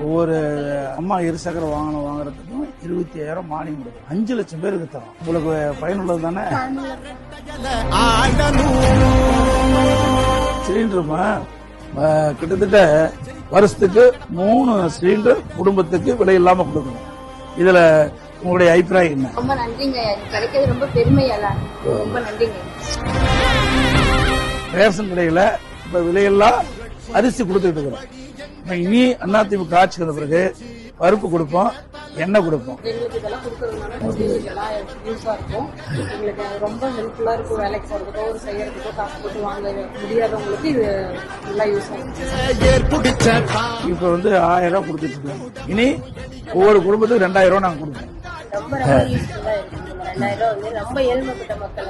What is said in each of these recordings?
ஒவ்வொரு அம்மா இருசக்கர வாகனம் வாங்குறதுக்கும் 25,000 மானியம் கொடுக்கும். 5 லட்சம் பேருக்கு தரும். உங்களுக்கு பயனுள்ளது தானே. சிலிண்டருமா கிட்டத்தட்ட வருஷத்துக்கு 3 சிலிண்டர் குடும்பத்துக்கு விலை இல்லாம கொடுக்கணும். இதுல உங்களுடைய அபிப்பிராயம் என்ன? ரொம்ப நன்றிங்க, கிடைக்கிறது ரொம்ப பெருமையால. ரொம்ப நன்றிங்க. ரேஷன் கடையில இப்ப விலையெல்லாம் அரிசி கொடுத்துட்டு இருக்கிறோம். இனி அதிமுக ஆட்சிக்கு வந்த பிறகு பருப்பு கொடுப்போம், எண்ணெய் கொடுப்போம். எங்களுக்கு இதெல்லாம் கொடுக்கறதுனால யூஸா இருக்கும். எங்களுக்கு ரொம்ப ஹெல்ப்ஃபுல்லா இருக்கும். வேலைக்கு போறதுக்கோ ஒரு செய்யறதுக்கோ காசு போட்டு வாங்க முடியாதவங்களுக்கு இது நல்லா யூஸ் ஆகும். இப்ப 1000 ரூபாய் கொடுத்துட்டு இருக்கோம். இனி ஒவ்வொரு குடும்பத்துக்கு 2000 ரூபாய் நாங்க கொடுப்போம். ரொம்ப ரொம்ப யூஸ்ஃபுல்லா இருக்கு. 2000 ரூபாய் ரொம்ப ஏழ்மைப்பட்ட மக்கள்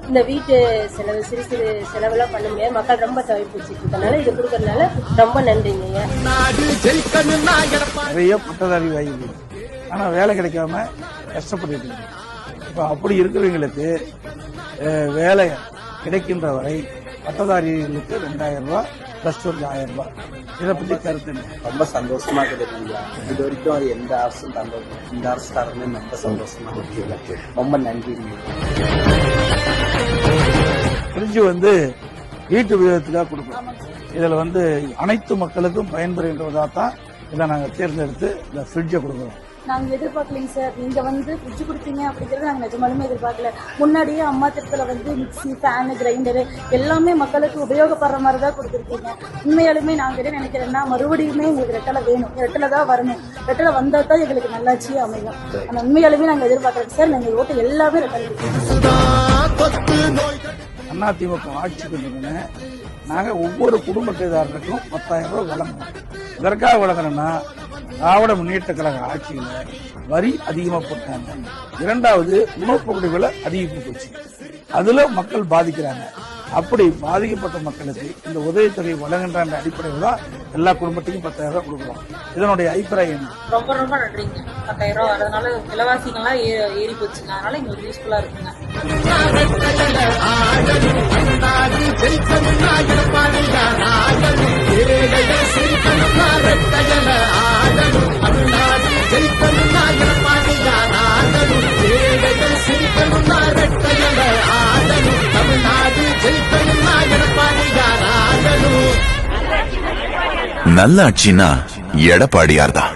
இந்த வீட்டு செலவு சிறு சிறு செலவெல்லாம் பண்ண முடியாது. மக்கள் ரொம்ப தவிர்ப்பிச்சுட்டு இருக்கனால இது கொடுக்கறதுனால ரொம்ப நன்றிங்க. நிறைய பட்டதாரி வாங்கி ஆனா வேலை கிடைக்காம கஷ்டப்பட்டு இருக்கு. இப்ப அப்படி இருக்கிறவங்களுக்கு வேலை கிடைக்கின்ற வரை பட்டதாரிகளுக்கு 2000 ரூபாய் பிளஸ் 1000 ரூபாய். இதை பத்தி கருத்து ரொம்ப சந்தோஷமா கிடைக்குங்க. இது வரைக்கும் எந்த அரசும் இந்த அரசு தரமே ரொம்ப சந்தோஷமா இருக்கு. ரொம்ப நன்றி. ஃப்ரிட்ஜ் வீட்டு உபயோகத்துக்காக கொடுக்கணும். இதுல அனைத்து மக்களுக்கும் பயன்பெறுகின்றதா தான் இதை நாங்க தேர்ந்தெடுத்து இந்த ஃப்ரிட்ஜை கொடுக்குறோம். நாங்க எதிர்பார்க்கலைங்க சார். நீங்க ஃப்ரிட்ஜ் கொடுத்தீங்க அப்படிங்கறது நாங்க நிஜமாலுமே எதிர்பார்க்கல. முன்னாடியே அம்மா திட்டத்துல மிக்சி, ஃபேனு, கிரைண்டரு எல்லாமே மக்களுக்கு உபயோகப்படுற மாதிரி தான் கொடுத்துருக்கீங்க. உண்மையாலுமே நாங்க என்ன நினைக்கிறேன்னா மறுபடியுமே எங்களுக்கு ரெட்டலை வேணும், ரெட்டலை தான் வரணும். ரெட்டலை வந்தா தான் எங்களுக்கு நல்லாட்சியே அமையும். ஆனா உண்மையாலுமே நாங்க எதிர்பார்க்கறோம் சார். நாங்க ஓட்டு எல்லாமே ரெட்டலை. அதிமுக ஆட்சிக்கு நாங்க ஒவ்வொரு குடும்பத்தைதாரருக்கும் 10,000 ரூபாய் வழங்கணும். இதற்காக வழங்கணும்னா திராவிட முன்னேற்ற கழக ஆட்சியில வரி அதிகமா போட்டாங்க. 2வது உணவுப் பொருட்கள் விலை அதிகரிப்பு போச்சு. அதுல மக்கள் பாதிக்கிறாங்க. அப்படி பாதிக்கப்பட்ட மக்களுக்கு இந்த உதவித்தொகை வழங்குகின்ற அடிப்படையில் தான் எல்லா குடும்பத்துக்கும் 10,000 ரூபாய் கொடுக்குறோம். இதனுடைய அபிப்பிராயம் என்ன? ரொம்ப ரொம்ப நன்றிங்க. 10,000 ரூபாய் வரதுனால விலைவாசிகள்லாம் ஏறி போச்சுங்க. அதனால எங்களுக்கு யூஸ்ஃபுல்லா இருக்குங்க. நல்ல ஆட்சினா எடப்பாடியார் தான்.